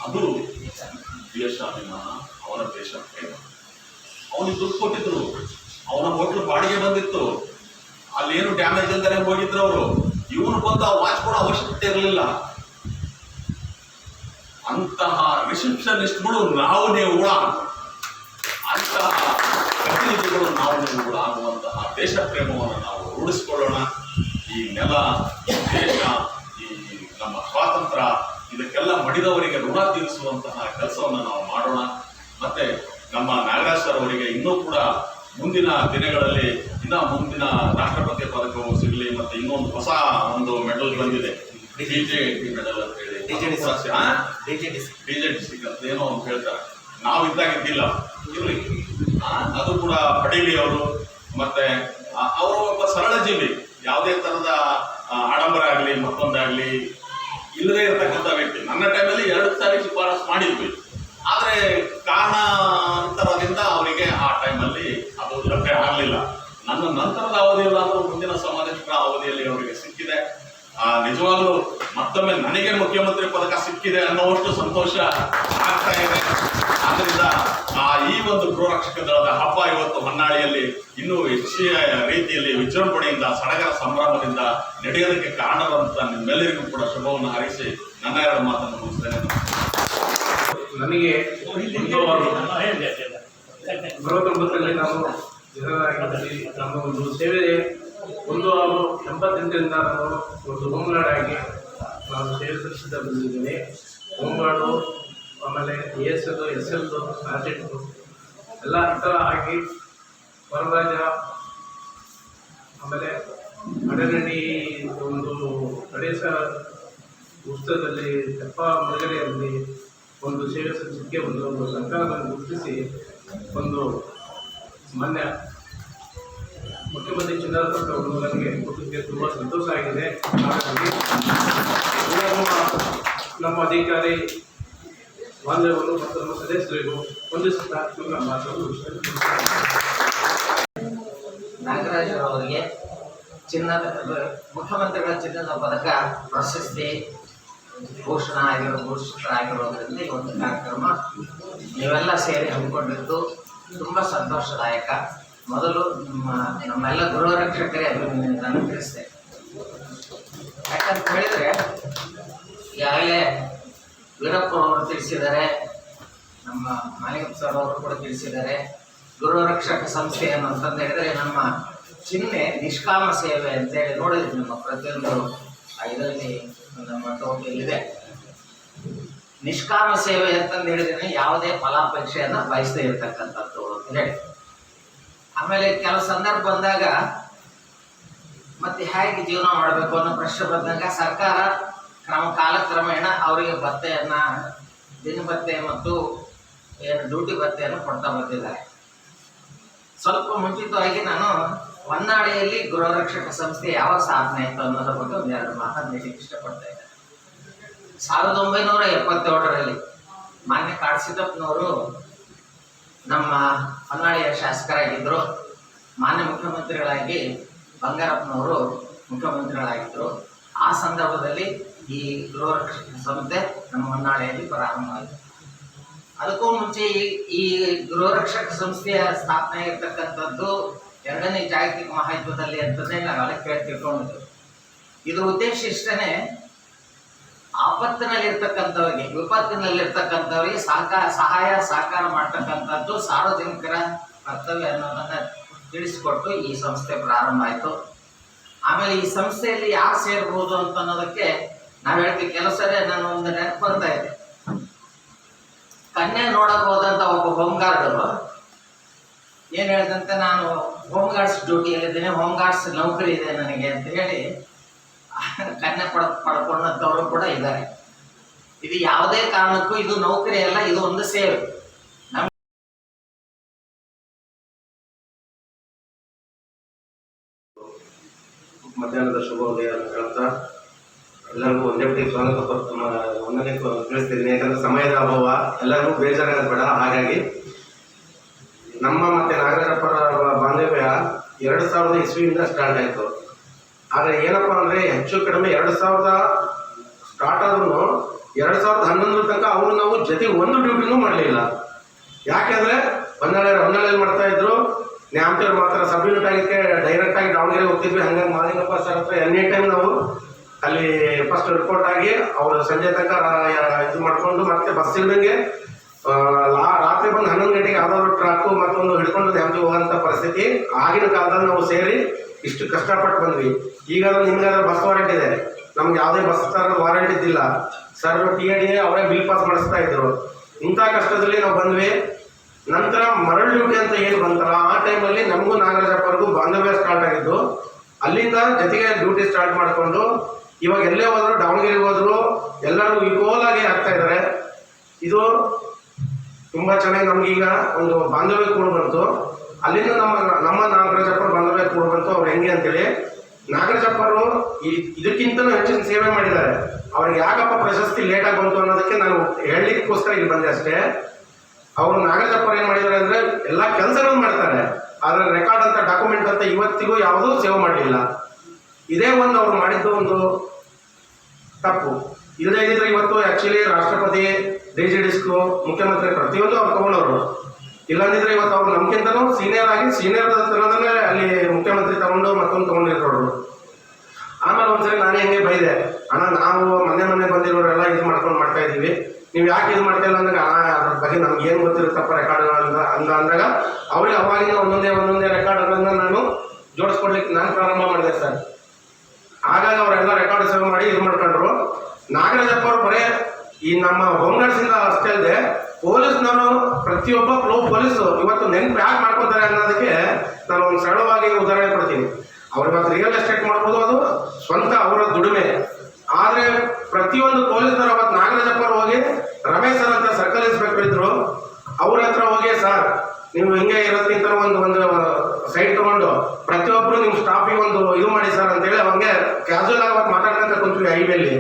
[SPEAKER 3] ಅದು ದೇಶಾಭಿಮಾನ, ಅವನ ದೇಶ ಪ್ರೇಮ. ಅವನಿಗೆ ದುಡ್ಡು ಕೊಟ್ಟಿದ್ರು, ಅವನ ಹೋಟ್ಲು ಬಾಡಿಗೆ ಬಂದಿತ್ತು, ಅಲ್ಲಿ ಏನು ಡ್ಯಾಮೇಜ್ ಅಂತಾನೆ ಹೋಗಿದ್ರು ಅವರು. ಇವನು ಬಂದು ಆ ವಾಚ್ ಕೊಡೋ ಅವಶ್ಯಕತೆ ಇರಲಿಲ್ಲ. ಅಂತಹ ರಿಸೆಪ್ಷನಿಸ್ಟ್ಗಳು ನಾವು ನೀವು ಕೂಡ, ಅಂತಹ ಪ್ರತಿನಿಧಿಗಳು ನಾವು ನೀವು ಕೂಡ ಆಗುವಂತಹ ದೇಶ ಪ್ರೇಮವನ್ನು ನಾವು ರೂಢಿಸಿಕೊಳ್ಳೋಣ. ಈ ನೆಲ, ದೇಶ, ಈ ನಮ್ಮ ಸ್ವಾತಂತ್ರ್ಯ ಇದಕ್ಕೆಲ್ಲ ಮಡಿದವರಿಗೆ ಋಣ ತೀರಿಸುವಂತಹ ಕೆಲಸವನ್ನು ನಾವು ಮಾಡೋಣ. ಮತ್ತೆ ನಮ್ಮ ನಾಗರಾಜ್ ಸರ್ ಅವರಿಗೆ ಇನ್ನೂ ಕೂಡ ಮುಂದಿನ ದಿನಗಳಲ್ಲಿ ಮುಂದಿನ ರಾಷ್ಟ್ರಪತಿ ಪದಕವು ಸಿಗಲಿ. ಮತ್ತೆ ಇನ್ನೊಂದು ಹೊಸ ಒಂದು ಮೆಡಲ್ ಬಂದಿದೆ, DJT ಮೆಡಲ್ ಅಂತ ಹೇಳಿ, DJT ಅಂತ ಏನೋ ಅಂತ ಹೇಳ್ತಾರೆ. ನಾವು ಇದ್ದಾಗಿದ್ದಿಲ್ಲ, ಇರ್ಲಿ ಅದು ಕೂಡ ಪಡೀಲಿ ಅವರು. ಮತ್ತೆ ಅವರು ಒಬ್ಬ ಸರಳ ಜೀವಿ, ಯಾವುದೇ ತರದ ಆಡಂಬರ ಆಗಲಿ ಮತ್ತೊಂದಾಗ್ಲಿ ಇಲ್ಲದೆ ಇರತಕ್ಕಂಥ ವ್ಯಕ್ತಿ. ನನ್ನ ಟೈಮಲ್ಲಿ 2 ಸಾರಿ ಶಿಫಾರಸು ಮಾಡಿದ್ವಿ, ಆದ್ರೆ ಕಾರಣಾಂತರದಿಂದ ಅವರಿಗೆ ಆ ಟೈಮಲ್ಲಿ ಅದು ಲಭ್ಯ ಆಗಲಿಲ್ಲ. ನನ್ನ ನಂತರದ ಅವಧಿಯಲ್ಲಿ ಮುಂದಿನ ಸಮಾಜದ ಅವಧಿಯಲ್ಲಿ ಅವರಿಗೆ ಸಿಕ್ಕಿದೆ. ನಿಜವಾಗ್ಲೂ ಮತ್ತೊಮ್ಮೆ ನನಗೆ ಮುಖ್ಯಮಂತ್ರಿ ಪದಕ ಸಿಕ್ಕಿದೆ ಅನ್ನುವಷ್ಟು ಸಂತೋಷ ಆಗ್ತಾ ಇದೆ. ಆದ್ರಿಂದ ಈ ಒಂದು ಗೃಹರಕ್ಷಕ ದಳದ ಹಬ್ಬ ಇವತ್ತು ಹೊನ್ನಾಳಿಯಲ್ಲಿ ಇನ್ನೂ ಹೆಚ್ಚಿನ ರೀತಿಯಲ್ಲಿ ವಿಜೃಂಭಣೆಯಿಂದ ಸಡಗರ ಸಂಭ್ರಮದಿಂದ ನಡೆಯೋದಕ್ಕೆ ಕಾರಣವಂತ ನಿಮ್ಮೆಲ್ಲರಿಗೂ ಕೂಡ ಶುಭವನ್ನು ಹಾರೈಸಿ ನನ್ನ 2 ಮಾತನ್ನು ಮುಗಿಸ್ತೇನೆ.
[SPEAKER 1] ನನಗೆ ಬರೋದ್ರಲ್ಲಿ ನಾವು ಜನರಾಗಿ ನಮ್ಮ ಒಂದು ಸೇವೆ 88ರಿಂದ ನಾನು ಒಂದು ಹೋಮ್ ಗಾರ್ಡ್ ಆಗಿ ನಾನು ಸೇವೆ ಸಲ್ಲಿಸಿದ ಬಂದಿದ್ದೀನಿ. ಹೋಮ್ ಗಾರ್ಡು, ಆಮೇಲೆ ASL, SL, ಸಾರ್ಜೆಂಟು ಎಲ್ಲ ಈ ಥರ ಆಗಿ ವರರಾಜ, ಆಮೇಲೆ ಅಡಗಡಿ ಒಂದು ಗಣೇಶ ಉತ್ಸವದಲ್ಲಿ ತೆಪ್ಪ ಮುಳುಗಡೆಯಲ್ಲಿ ಒಂದು ಸೇವೆ ಸಲ್ಲಿಸಲಿಕ್ಕೆ ಒಂದು ಸರ್ಕಾರವನ್ನು ಗುರುತಿಸಿ ಒಂದು ಮಾನ್ಯ ಮುಖ್ಯಮಂತ್ರಿ ಚಿನ್ನರತ್ನ ಅವರು ನನಗೆ ಕೊಟ್ಟಿದ್ದಕ್ಕೆ ತುಂಬ ಸಂತೋಷ ಆಗಿದೆ. ಹಾಗಾಗಿ ನಮ್ಮ ಅಧಿಕಾರಿ ಬಾಂಧವರು ಮತ್ತು ನಮ್ಮ ಸದಸ್ಯರಿಗೂ ಹೊಂದಿಸುತ್ತಾ ನನ್ನ ಮಾತನ್ನು
[SPEAKER 4] ನಾಗರಾಜ್ ಅವರಿಗೆ ಮುಖ್ಯಮಂತ್ರಿಗಳ ಚಿನ್ನದ ಪದಕ ಪ್ರಶಸ್ತಿ ಘೋಷಿತರಾಗಿರೋದ್ರಿಂದ ಈ ಒಂದು ಕಾರ್ಯಕ್ರಮ ನೀವೆಲ್ಲ ಸೇರಿ ಹಮ್ಮಿಕೊಂಡಿದ್ದು ತುಂಬ ಸಂತೋಷದಾಯಕ. ಮೊದಲು ನಮ್ಮೆಲ್ಲ ಗೃಹರಕ್ಷಕರೇ ಅಭಿನಂದನೆ ತಿಳಿಸ್ತೇನೆ. ಯಾಕಂತ ಹೇಳಿದರೆ ಈಗಾಗಲೇ ವೀರಪ್ಪ ಅವರು ತಿಳಿಸಿದ್ದಾರೆ, ನಮ್ಮ ಮಾಲಿಕಪ್ಪ ಸರ್ ಅವರು ಕೂಡ ತಿಳಿಸಿದ್ದಾರೆ. ಗೃಹರಕ್ಷಕ ಸಂಸ್ಥೆ ಅಂತಂದು ಹೇಳಿದರೆ ನಮ್ಮ ಚಿಹ್ನೆ ನಿಷ್ಕಾಮ ಸೇವೆ ಅಂತೇಳಿ ನೋಡಿದ್ವಿ. ನಮ್ಮ ಪ್ರತಿಯೊಂದು ಇದರಲ್ಲಿ ನಮ್ಮ ಟೋಪಿಯಲ್ಲಿದೆ. ನಿಷ್ಕಾಮ ಸೇವೆ ಅಂತಂದು ಹೇಳಿದ್ರೆ ಯಾವುದೇ ಫಲಾಪೇಕ್ಷೆಯನ್ನು ಬಯಸದೇ ಇರತಕ್ಕಂಥದ್ದು ಅಂತ ಹೇಳಿ. ಆಮೇಲೆ ಕೆಲವು ಸಂದರ್ಭ ಬಂದಾಗ ಮತ್ತೆ ಹೇಗೆ ಜೀವನ ಮಾಡಬೇಕು ಅನ್ನೋ ಪ್ರಶ್ನೆ ಬಂದಾಗ ಸರ್ಕಾರ ಕಾಲಕ್ರಮೇಣ ಅವರಿಗೆ ಭತ್ಯೆಯನ್ನು, ದಿನಭತ್ಯೆ ಮತ್ತು ಏನು ಡ್ಯೂಟಿ ಭತ್ಯೆಯನ್ನು ಕೊಡ್ತಾ ಬಂದಿದ್ದಾರೆ. ಸ್ವಲ್ಪ ಮುಂಚಿತವಾಗಿ ನಾನು ಹೊನ್ನಾಳಿಯಲ್ಲಿ ಗೃಹರಕ್ಷಕ ಸಂಸ್ಥೆ ಯಾವ ಸಾಧನೆ ಆಯಿತು ಅನ್ನೋದ್ರ ಬಗ್ಗೆ ಒಂದೆರಡು ಮಾತಾಡಲಿಕ್ಕೆ ಇಷ್ಟಪಡ್ತಾ ಇದ್ದಾರೆ. 1977ರಲ್ಲಿ ಮಾನ್ಯ ಕಾಡಸಿದ್ದಪ್ಪನವರು ನಮ್ಮ ಹೊನ್ನಾಳಿಯ ಶಾಸಕರಾಗಿದ್ದರು. ಮಾನ್ಯ ಮುಖ್ಯಮಂತ್ರಿಗಳಾಗಿ ಬಂಗಾರಪ್ಪನವರು ಮುಖ್ಯಮಂತ್ರಿಗಳಾಗಿದ್ದರು. ಆ ಸಂದರ್ಭದಲ್ಲಿ ಈ ಗೃಹರಕ್ಷಕ ಸಂಸ್ಥೆ ನಮ್ಮ ಹೊನ್ನಾಳಿಯಲ್ಲಿ ಪ್ರಾರಂಭ ಆಯಿತು. ಅದಕ್ಕೂ ಮುಂಚೆ ಈ ಗೃಹರಕ್ಷಕ ಸಂಸ್ಥೆಯ ಸ್ಥಾಪನೆ ಆಗಿರ್ತಕ್ಕಂಥದ್ದು 2ನೇ ಜಾಗತಿಕ ಮಹಾಯುದ್ಧದಲ್ಲಿ ಅಂತಂದೇ ನಾವೆಲ್ಲ ತಿಳ್ಕೊಂಡಿದ್ದು. ಇದ್ರ ಉದ್ದೇಶ ಇಷ್ಟೇ, ಆಪತ್ತಿನಲ್ಲಿರ್ತಕ್ಕಂಥವ್ರಿಗೆ, ವಿಪತ್ತಿನಲ್ಲಿರ್ತಕ್ಕಂಥವ್ರಿಗೆ ಸಹಾಯ ಸಹಕಾರ ಮಾಡ್ತಕ್ಕಂಥದ್ದು ಸಾರ್ವಜನಿಕರ ಕರ್ತವ್ಯ ಅನ್ನೋದನ್ನು ತಿಳಿಸಿಕೊಟ್ಟು ಈ ಸಂಸ್ಥೆ ಪ್ರಾರಂಭ ಆಯಿತು. ಆಮೇಲೆ ಈ ಸಂಸ್ಥೆಯಲ್ಲಿ ಯಾರು ಸೇರ್ಬೋದು ಅಂತ ಅನ್ನೋದಕ್ಕೆ ನಾವು ಹೇಳ್ತೀವಿ. ಕೆಲಸದೇ ನಾನು ಒಂದು ನೆನಪು ಬರ್ತಾ ಇದೆ. ಕನ್ಯೆ ನೋಡಕ್ ಹೋದಂತ ಒಬ್ಬ ಹೋಮ್ ಗಾರ್ಡ್ ಏನ್ ಹೇಳಿದಂತೆ, ನಾನು ಹೋಮ್ ಗಾರ್ಡ್ಸ್ ಡ್ಯೂಟಿಯಲ್ಲಿದ್ದೇನೆ, ಹೋಮ್ ಗಾರ್ಡ್ಸ್ ನೌಕರಿ ಇದೆ ನನಗೆ ಅಂತ ಹೇಳಿ ಕನ್ಯೆ ಪಡ್ಕೊಂಡಂಥವರು ಕೂಡ ಇದ್ದಾರೆ. ಇದು ಯಾವುದೇ ಕಾರಣಕ್ಕೂ ಇದು ನೌಕರಿ ಅಲ್ಲ, ಇದು ಒಂದು ಸೇವೆ.
[SPEAKER 1] ಮಧ್ಯಾಹ್ನದ ಶುಭೋದಯ ಹೇಳ್ತಾ ಎಲ್ಲರಿಗೂ ಒಂದೇ ಸ್ವಾಗತ ಒಂದನೇ ತಿಳಿಸ್ತಿದ್ದೀನಿ. ಯಾಕಂದ್ರೆ ಸಮಯದ ಅಭಾವ, ಎಲ್ಲರಿಗೂ ಬೇಜಾರಾಗೋದು ಬೇಡ. ಹಾಗಾಗಿ ನಮ್ಮ ಮತ್ತೆ ನಾಗರಾಜಪ್ಪರ ಬಾಂಧವ್ಯ 2000 ಇಸ್ವಿಯಿಂದ ಸ್ಟಾರ್ಟ್ ಆಯಿತು. ಆದರೆ ಏನಪ್ಪ ಅಂದರೆ ಹೆಚ್ಚು ಕಡಿಮೆ 2000 ಸ್ಟಾರ್ಟ್ ಆದ್ರೂ 2011 ತನಕ ಅವರು ನಾವು ಜೊತೆಗೆ ಒಂದು ಡ್ಯೂಟಿನೂ ಮಾಡಲಿಲ್ಲ. ಯಾಕೆಂದರೆ ಹೊನ್ನಾಳಿಯಲ್ಲಿ ಮಾಡ್ತಾ ಇದ್ರು. ನ್ಯಾಮತಿಯವ್ರು ಮಾತ್ರ ಸಬ್ ಯೂನಿಟ್ ಆಗಿಕ್ಕೆ ಡೈರೆಕ್ಟ್ ಆಗಿ ದಾವಣಗೆರೆ ಹೋಗ್ತಿದ್ವಿ. ಹಂಗಾಗಿ ಮಾಲಿಂಗಪ್ಪ ಸರ್ ಹತ್ರ ಎನಿ ಟೈಮ್ ನಾವು ಅಲ್ಲಿ ಫಸ್ಟ್ ರಿಪೋರ್ಟ್ ಆಗಿ ಅವರು ಸಂಜೆ ತನಕ ಇದು ಮಾಡಿಕೊಂಡು ಮತ್ತೆ ಬಸ್ ಇಲ್ದಂಗೆ ರಾತ್ರಿ ಬಂದು 11 ಗಂಟೆಗೆ ಯಾವ್ದಾದ್ರು ಟ್ರಕ್ಕು ಮತ್ತೊಂದು ಹಿಡ್ಕೊಂಡು ನ್ಯಾಮತಿ ಹೋಗೋಂಥ ಪರಿಸ್ಥಿತಿ. ಆಗಿನ ಕಾಲದಲ್ಲಿ ನಾವು ಸೇರಿ ಇಷ್ಟು ಕಷ್ಟಪಟ್ಟು ಬಂದ್ವಿ. ಈಗಾದ್ರೂ ನಿಮ್ಗಾದ್ರೂ ಬಸ್ ವಾರಂಟ್ ಇದೆ, ನಮ್ಗೆ ಯಾವುದೇ ಬಸ್ ತರ ವಾರಂಟ್ ಇದ್ದಿಲ್ಲ. ಸರ್ TAD ಅವರೇ ಬಿಲ್ ಪಾಸ್ ಮಾಡಿಸ್ತಾ ಇದ್ರು. ಇಂಥ ಕಷ್ಟದಲ್ಲಿ ನಾವು ಬಂದ್ವಿ. ನಂತರ ಮರಳು ಡ್ಯೂಟಿ ಅಂತ ಏನು ಬಂತಲ್ಲ, ಆ ಟೈಮಲ್ಲಿ ನಮಗೂ ನಾಗರಾಜಪ್ಪರಿಗೂ ಬಾಂಧವ್ಯ ಸ್ಟಾರ್ಟ್ ಆಗಿದ್ದು. ಅಲ್ಲಿಂದ ಜೊತೆಗೆ ಡ್ಯೂಟಿ ಸ್ಟಾರ್ಟ್ ಮಾಡಿಕೊಂಡು ಇವಾಗ ಎಲ್ಲೇ ಹೋದ್ರು, ದಾವಣಗೆರೆಗೆ ಹೋದ್ರು ಎಲ್ಲರೂ ಈಕ್ವಲ್ ಆಗಿ ಆಗ್ತಾ ಇದ್ದಾರೆ. ಇದು ತುಂಬಾ ಚೆನ್ನಾಗಿ ನಮ್ಗೀಗ ಒಂದು ಬಾಂಧವ್ಯ ಕೂಡ ಬಂತು. ಅಲ್ಲಿಂದ ನಮ್ಮ ನಾಗರಾಜಪ್ಪರು ಬಾಂಧವ್ಯ ಕೂಡ ಬಂತು. ಅವ್ರು ಹೆಂಗೆ ಅಂತೇಳಿ, ನಾಗರಾಜಪ್ಪರು ಇದಕ್ಕಿಂತಲೂ ಹೆಚ್ಚಿನ ಸೇವೆ ಮಾಡಿದ್ದಾರೆ. ಅವ್ರಿಗೆ ಯಾಕಪ್ಪ ಪ್ರಶಸ್ತಿ ಲೇಟಾಗಿ ಬಂತು ಅನ್ನೋದಕ್ಕೆ ನಾನು ಹೇಳಲಿಕ್ಕೋಸ್ಕರ ಇಲ್ಲಿ ಬಂದೆ ಅಷ್ಟೇ. ಅವರು ನಾಗರಾಜಪ್ಪರು ಏನ್ ಮಾಡಿದ್ದಾರೆ ಅಂದ್ರೆ ಎಲ್ಲಾ ಕೆಲಸಗಳನ್ನು ಮಾಡ್ತಾರೆ, ಆದ್ರೆ ರೆಕಾರ್ಡ್ ಅಂತ ಡಾಕ್ಯುಮೆಂಟ್ ಅಂತ ಇವತ್ತಿಗೂ ಯಾವುದೂ ಸೇವ್ ಮಾಡಲಿಲ್ಲ. ಇದೇ ಒಂದು ಅವ್ರು ಮಾಡಿದ್ದು ಒಂದು
[SPEAKER 5] ತಪ್ಪು. ಇಲ್ಲದೇ ಇದ್ದಿದ್ರೆ ಇವತ್ತು ಆ್ಯಕ್ಚುಲಿ ರಾಷ್ಟ್ರಪತಿ, ಡಿಸ್ಕು, ಮುಖ್ಯಮಂತ್ರಿ ಪ್ರತಿಯೊಂದು ಅವ್ರು ತಗೊಂಡವರು. ಇಲ್ಲಂದಿದ್ರೆ ಇವತ್ತು ಅವ್ರು ನಮ್ಗಿಂತನೂ ಸೀನಿಯರ್ ತರದನ್ನೇ ಅಲ್ಲಿ ಮುಖ್ಯಮಂತ್ರಿ ತಗೊಂಡು ಮತ್ತೊಂದು ತಗೊಂಡಿರೋರು. ಆಮೇಲೆ ಒಂದ್ಸರಿ ನಾನೇ ಹೆಂಗೆ ಬೈದೆ, ಅಣ್ಣ ನಾವು ಮೊನ್ನೆ ಬಂದಿರೋರೆಲ್ಲ ಇದು ಮಾಡ್ತಾ ಇದ್ದೀವಿ, ನೀವು ಯಾಕೆ ಇದು ಮಾಡ್ತಾ ಇಲ್ಲ ಅಂದಾಗ ಅದ್ರ ಬಗ್ಗೆ ನಮ್ಗೆ ಏನು ಗೊತ್ತಿರುತ್ತಪ್ಪ ರೆಕಾರ್ಡ್ ಅಂದಾಗ ಅವ್ರಿಗೆ ಅವಾಗಿಂದ ಒಂದೊಂದೇ ರೆಕಾರ್ಡ್ಗಳನ್ನ ನಾನು ಜೋಡಿಸ್ಕೊಡ್ಲಿಕ್ಕೆ ನಾನು ಪ್ರಾರಂಭ ಮಾಡಿದೆ ಸರ್. ಹಾಗಾಗಿ ಅವರೆಲ್ಲ ರೆಕಾರ್ಡ್ ಸೇವ್ ಮಾಡಿ ಇದು ಮಾಡ್ಕೊಂಡ್ರು. ನಾಗರಾಜಪ್ಪ ಅವರು ಬರೇ ಈ ನಮ್ಮ ಹೋಮ್ ಗಾರ್ಡ್ಸಿಂದ ಅಷ್ಟೇ ಅಲ್ಲದೆ ಪೊಲೀಸ್ನವರು ಪ್ರತಿಯೊಬ್ಬ ಪೊಲೀಸು ಇವತ್ತು ನೆನ್ಪು ಯಾಕೆ ಮಾಡ್ಕೊತಾರೆ ಅನ್ನೋದಕ್ಕೆ ನಾನು ಒಂದು ಸರಳವಾಗಿ ಉದಾಹರಣೆ ಕೊಡ್ತೀನಿ. ಅವ್ರು ಇವತ್ತು ರಿಯಲ್ ಎಸ್ಟೇಟ್ ಮಾಡ್ಬೋದು, ಅದು ಸ್ವಂತ ಅವರ ದುಡಿಮೆ. ಆದರೆ ಪ್ರತಿಯೊಂದು ಪೊಲೀಸ್ನವರು ಅವತ್ತು ನಾಗರಾಜಪ್ಪ ಅವರು ಹೋಗಿ ರಮೇಶ್ ಸರ್ ಅಂತ ಸರ್ಕಲ್ ಇನ್ಸ್ಪೆಕ್ಟರ್ ಇದ್ರು, ಅವ್ರ ಹತ್ರ ಹೋಗಿ ಸರ್ ನೀವು ಹಿಂಗೆ ಇರೋದ್ಕಿಂತ ಒಂದು ಸೈಟ್ ತಗೊಂಡು ಪ್ರತಿಯೊಬ್ಬರು ನಿಮ್ಮ ಸ್ಟಾಫಿಗೆ ಒಂದು ಇದು ಮಾಡಿ ಸರ್ ಅಂತೇಳಿ ಅವಂಗೆ ಕ್ಯಾಶುವಲ್ ಆಗಿ ಅವತ್ತು ಮಾತಾಡ್ಕೊಂತ ಕುಂತೀವಿ ಹೈವೇಲಿ.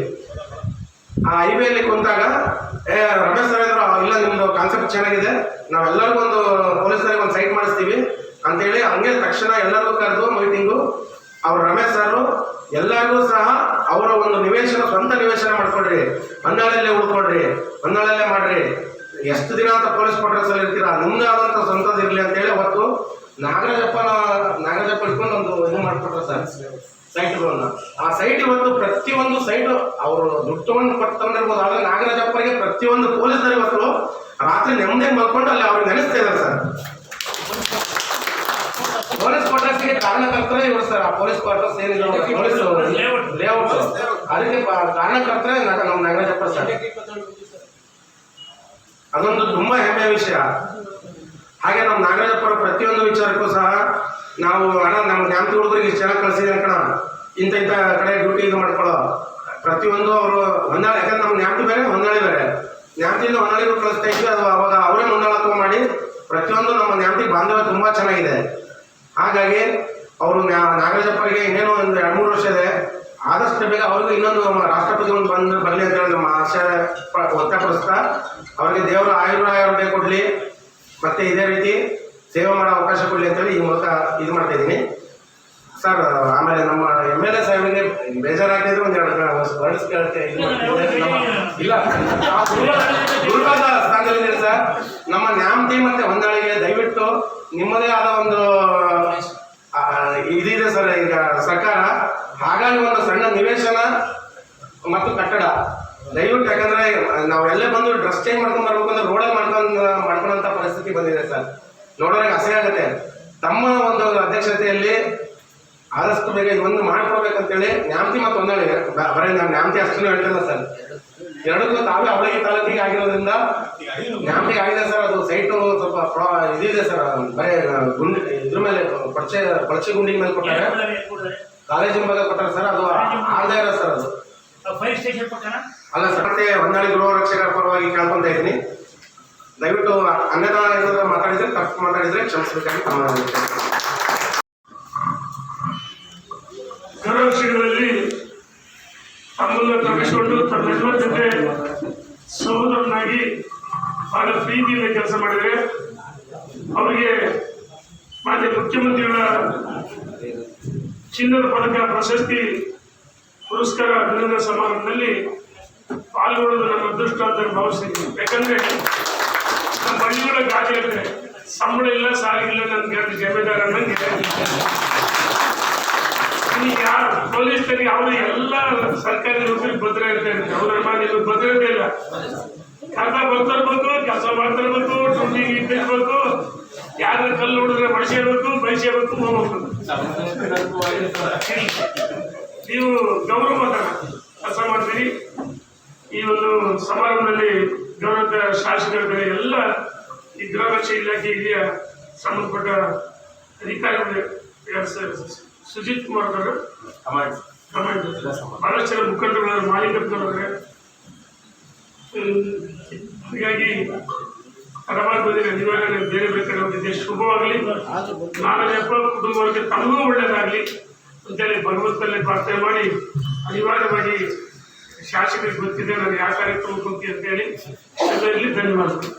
[SPEAKER 5] ಆ ಹೈವೇಲಿ ಕುಂತಾಗ ರಮೇಶ್ ಸರ್ ಇದ್ರು, ಇಲ್ಲ ನಿಮ್ದು ಕಾನ್ಸೆಪ್ಟ್ ಚೆನ್ನಾಗಿದೆ, ನಾವೆಲ್ಲರಿಗೂ ಒಂದು ಪೊಲೀಸರಿಗೆ ಒಂದು ಸೈಟ್ ಮಾಡಿಸ್ತೀವಿ ಅಂತೇಳಿ ಹಂಗೆ ತಕ್ಷಣ ಎಲ್ಲರಿಗೂ ಕರೆದು ಮೀಟಿಂಗು. ಅವ್ರು ರಮೇಶ್ ಸರ್ ಎಲ್ಲರಿಗೂ ಸಹ ಅವರ ಒಂದು ಸ್ವಂತ ನಿವೇಶನ ಮಾಡ್ಕೊಡ್ರಿ, ಹೊನ್ನಾಳಲ್ಲೇ ಉಳ್ಕೊಡ್ರಿ, ಹೊನ್ನಾಳಲ್ಲೇ ಮಾಡ್ರಿ, ಎಷ್ಟು ದಿನ ಅಂತ ಪೊಲೀಸ್ ಕ್ವಾರ್ಟರ್ಸ್ ಅಲ್ಲಿ ಇರ್ತೀರಾ, ನಿಮ್ದು ಆದಂತ ಸ್ವಂತದ್ದು ಇರ್ಲಿ ಅಂತೇಳಿ ಅವತ್ತು ನಾಗರಾಜಪ್ಪ ಇಟ್ಕೊಂಡು ಒಂದು ಇದು ಮಾಡ್ಕೊಟ್ರು ಸರ್ ಸೈಟ್ಗಳನ್ನ. ಆ ಸೈಟ್ ಇವತ್ತು ಪ್ರತಿಯೊಂದು ಸೈಟ್ ಅವರು ದುಡ್ಡು ತಗೊಂಡಿರ್ಬೋದು, ಆದ್ರೆ ನಾಗರಾಜಪ್ಪರಿಗೆ ಪ್ರತಿಯೊಂದು ಪೊಲೀಸರು ಇವತ್ತು ರಾತ್ರಿ ನೆಮ್ಮದಿ ಮಲ್ಕೊಂಡು ಅಲ್ಲಿ ಅವ್ರಿಗೆ ನೆನೆಸ್ತಾ ಇದ್ದಾರೆ ಸರ್. ಪೊಲೀಸ್ ಕ್ವಾರ್ಟರ್ಸ್ಗೆ ಕಾರಣಕರ್ತರೇ ಇವರು ಸರ್. ಆ ಪೊಲೀಸ್ ಕ್ವಾರ್ಟರ್ಸ್ ಏನಿದೆ ಪೊಲೀಸ್ ಲೇಔಟ್ ಅದಕ್ಕೆ ಕಾರಣಕರ್ತರೇ ನಮ್ಮ ನಾಗರಾಜಪ್ಪ ಸರ್. ಅದೊಂದು ತುಂಬಾ ಹೆಮ್ಮೆಯ ವಿಷಯ. ಹಾಗೆ ನಮ್ಮ ನಾಗರಾಜಪ್ಪರ ಪ್ರತಿಯೊಂದು ವಿಚಾರಕ್ಕೂ ಸಹ ನಾವು ಅಣ್ಣ ನಮ್ಮ ನ್ಯಾಮತಿ ಹುಡುಗರಿಗೆ ಇಷ್ಟು ಚೆನ್ನಾಗಿ ಕಳಿಸಿದ್ರೆ ಕಣ, ಇಂಥ ಕಡೆ ಡ್ಯೂಟಿ ಇದು ಮಾಡ್ಕೊಳ್ಳೋ ಪ್ರತಿಯೊಂದು ಅವರು ಹೊನ್ನಾಳಿ, ಯಾಕಂದ್ರೆ ನಮ್ಮ ನ್ಯಾಮತಿ ಬೇರೆ ಹೊನ್ನಾಳಿ ಬೇರೆ, ನ್ಯಾಮತಿಯಿಂದ ಹೊನ್ನಾಳಿಗೂ ಕಳಿಸ್ತಾ ಇದ್ವಿ. ಅದು ಅವಾಗ ಅವರೇ ಹೊನ್ನಾಳತ್ವ ಮಾಡಿ ಪ್ರತಿಯೊಂದು ನಮ್ಮ ನ್ಯಾಮತಿ ಬಾಂಧವ್ಯ ತುಂಬಾ ಚೆನ್ನಾಗಿದೆ. ಹಾಗಾಗಿ ಅವರು ನಾಗರಾಜಪ್ಪರಿಗೆ ಇನ್ನೇನು ಒಂದು 2-3 ವರ್ಷ ಇದೆ, ಆದಷ್ಟು ಬೇಗ ಅವ್ರಿಗೂ ಇನ್ನೊಂದು ರಾಷ್ಟ್ರಪತಿ ಒಂದು ಬರಲಿ ಅಂತ ಹೇಳಿ ನಮ್ಮ ಆಶೆ ವ್ಯಕ್ತಪಡಿಸ್ತಾ ಅವರಿಗೆ ದೇವರ ಆಯುರ್ವೇದ ಕೊಡಲಿ, ಮತ್ತೆ ಇದೇ ರೀತಿ ಸೇವೆ ಮಾಡೋ ಅವಕಾಶ ಕೊಡಲಿ ಅಂತೇಳಿ ಈ ಮೂಲಕ ಇದು ಮಾಡ್ತಾ ಇದ್ದೀನಿ ಸರ್. ಆಮೇಲೆ ನಮ್ಮ MLA ಸಾಹೇಬರಿಗೆ ಬೇಜಾರಾಗ್ತಿದ್ರೆ ಒಂದೆರಡು ವರ್ಡ್ಸ್ ಕೇಳಕ್ಕೆ ಇದು ಇಲ್ಲ, ಗುರುವಾದ ಸ್ಥಾನದಲ್ಲಿದೆ ಸರ್. ನಮ್ಮ ನ್ಯಾಮತಿ ಮತ್ತೆ ಹೊನ್ನಾಳಿಗೆ ದಯವಿಟ್ಟು ನಿಮ್ಮದೇ ಆದ ಒಂದು ಇದಿದೆ ಸರ್ ಈಗ ಸರ್ಕಾರ. ಹಾಗಾಗಿ ಒಂದು ಸಣ್ಣ ನಿವೇಶನ ಮತ್ತು ಕಟ್ಟಡ ದಯವಿಟ್ಟು, ಯಾಕಂದ್ರೆ ನಾವೆಲ್ಲೇ ಬಂದು ಡ್ರೆಸ್ ಚೇಂಜ್ ಮಾಡ್ಕೊಂಡು ಬರ್ಬೇಕು ಅಂದ್ರೆ ರೋಡಲ್ಲಿ ಮಾಡ್ಕೊಳ್ಳೋಂಥ ಪರಿಸ್ಥಿತಿ ಬಂದಿದೆ ಸರ್. ನೋಡೋರಿಗೆ ಅಸಹ್ಯ ಆಗುತ್ತೆ. ತಮ್ಮ ಒಂದು ಅಧ್ಯಕ್ಷತೆಯಲ್ಲಿ ಆದಷ್ಟು ಬೇಗ ಇದೊಂದು ಮಾಡ್ಕೊಡ್ಬೇಕಂತೇಳಿ ನ್ಯಾಮತಿ ಮತ್ತು ಹೊನ್ನಾಳಿ, ಬರೀ ನಾವು ನ್ಯಾಮತಿ ಅಷ್ಟೂ ಹೇಳ್ತಿಲ್ಲ ಸರ್, ಎರಡಕ್ಕೂ ತಾವೇ ಅವಳಿಗೆ ತಾಲೂಕಿಗೆ ಆಗಿರೋದ್ರಿಂದ ನ್ಯಾಮತಿಗೆ ಆಗಿದೆ ಸರ್. ಅದು ಸೈಟು ಸ್ವಲ್ಪ ಇದಿದೆ ಸರ್, ಬರೀ ಗುಂಡಿ ಇದ್ರ ಮೇಲೆ ಕೊಳಚೆ ಗುಂಡಿ ಮೇಲೆ ಕೊಟ್ಟಾರೆ, ಕಾಲೇಜಿನ ಬಗ್ಗೆ ಕೊಟ್ಟಾರೆ ಸರ್. ಅದು ಆಗದೇ ಇರೋ ಸರ್, ಅದು
[SPEAKER 6] ಫೈರ್ ಸ್ಟೇಷನ್ ಪಕ್ಕನ
[SPEAKER 5] ಅಲ್ಲ ಸರ್. ಮತ್ತೆ ಹೊನ್ನಾಳಿ ಗೃಹ ರಕ್ಷಕರ ಪರವಾಗಿ ಕೇಳ್ಕೊಂತ ಇದ್ದೀನಿ, ದಯವಿಟ್ಟು ಅನ್ಯತಾ ಏನಾದ್ರು ಮಾತಾಡಿದ್ರೆ, ತಪ್ಪು ಮಾತಾಡಿದ್ರೆ ಕ್ಷಮಿಸಬೇಕಾಗಿ
[SPEAKER 6] ಗೃಹರಕ್ಷಕರಲ್ಲಿ ತಮ್ಮನ್ನು ತಪ್ಪಿಸಿಕೊಂಡು ತಮ್ಮೆಲ್ಲರ ಜೊತೆ ಸಹೋದರನಾಗಿ ಬಹಳ ಪ್ರೀತಿಯಿಂದ ಕೆಲಸ ಮಾಡಿದರೆ ಅವರಿಗೆ ಮಾನ್ಯ ಮುಖ್ಯಮಂತ್ರಿಗಳ ಚಿನ್ನದ ಪದಕ ಪ್ರಶಸ್ತಿ ಪುರಸ್ಕಾರ ಅಭಿನಂದನಾ ಸಮಾರಂಭದಲ್ಲಿ ಪಾಲ್ಗೊಳ್ಳೋದು ನಮ್ಮ ಅದೃಷ್ಟ ಅಂತ ಭಾವಿಸ್ತೀನಿ. ಯಾಕಂದ್ರೆ ನಮ್ಮ ಹಳ್ಳಿಗಳ ಗಾದೆ ಅಂದ್ರೆ ಸಂಬಳ ಇಲ್ಲ ಸಾಲಿಗಿಲ್ಲ ನನ್ಗೆ ಅದು ಜಮೀದಾರ ಅನ್ನಂಗೆ. ಈಗ ಯಾರು ಪೊಲೀಸರಿಗೆ ಅವರು ಎಲ್ಲ ಸರ್ಕಾರಿ ನೌಕರಿ ಭದ್ರ ಇರ್ತಾರೆ, ಅವ್ರ ನಿಮಗೆ ಭದ್ರತೆ ಇಲ್ಲ. ಕರ್ತ ಬರ್ತಿರ್ಬೇಕು, ಕೆಲಸ ಮಾಡ್ತಿರ್ಬೇಕು, ಡ್ಯೂಟಿಗೆ ಇಟ್ಟಿರ್ಬೇಕು, ಯಾರ ಕಲ್ಲು ಹುಡುಗ್ರೆ ಬಡಿಸಿರ್ಬೇಕು, ಬಯಸಿರ್ಬೇಕು, ಹೋಗ್ಬೇಕು. ನೀವು ಗೌರವ ಕೆಲಸ ಮಾಡ್ತೀರಿ. ಈ ಒಂದು ಸಮಾರಂಭದಲ್ಲಿ ಗೌರವ ಶಾಸಕರ ಎಲ್ಲ ಈ ಗೃಹ ರಕ್ಷಣಾ ಇಲಾಖೆ ಹಿರಿಯ ಸಂಬಂಧಪಟ್ಟ ಅಧಿಕಾರಿಗಳು ಸುಜಿತ್ ಕುಮಾರ್ ಅವರು, ಬಹಳಷ್ಟು ಜನ ಮುಖಂಡರು, ಮಾಲೀಕರು. ಹೀಗಾಗಿ ಹಲವಾರು ಬಂದಿದೆ ನಿವಾರಣೆ ಬೇರೆ ಬೇಕಾದ್ರೆ ಹೋಗಿದ್ದೆ. ಶುಭವಾಗಲಿ, ನಾಗರಾಜಪ್ಪ ಕುಟುಂಬಕ್ಕೆ ತಮಗೂ ಒಳ್ಳೇದಾಗಲಿ ಅಂತೇಳಿ ಭಗವಂತನಲ್ಲಿ ಪ್ರಾರ್ಥನೆ ಮಾಡಿ, ಅನಿವಾರ್ಯವಾಗಿ ಶಾಸಕರಿಗೆ ಗೊತ್ತಿದೆ ನಾನು ಯಾವ ಕಾರ್ಯಕ್ರಮಕ್ಕೆ ಹೋಗ್ತೀನಿ ಅಂತೇಳಿ ಎಲ್ಲರಲ್ಲಿ ಧನ್ಯವಾದಗಳು.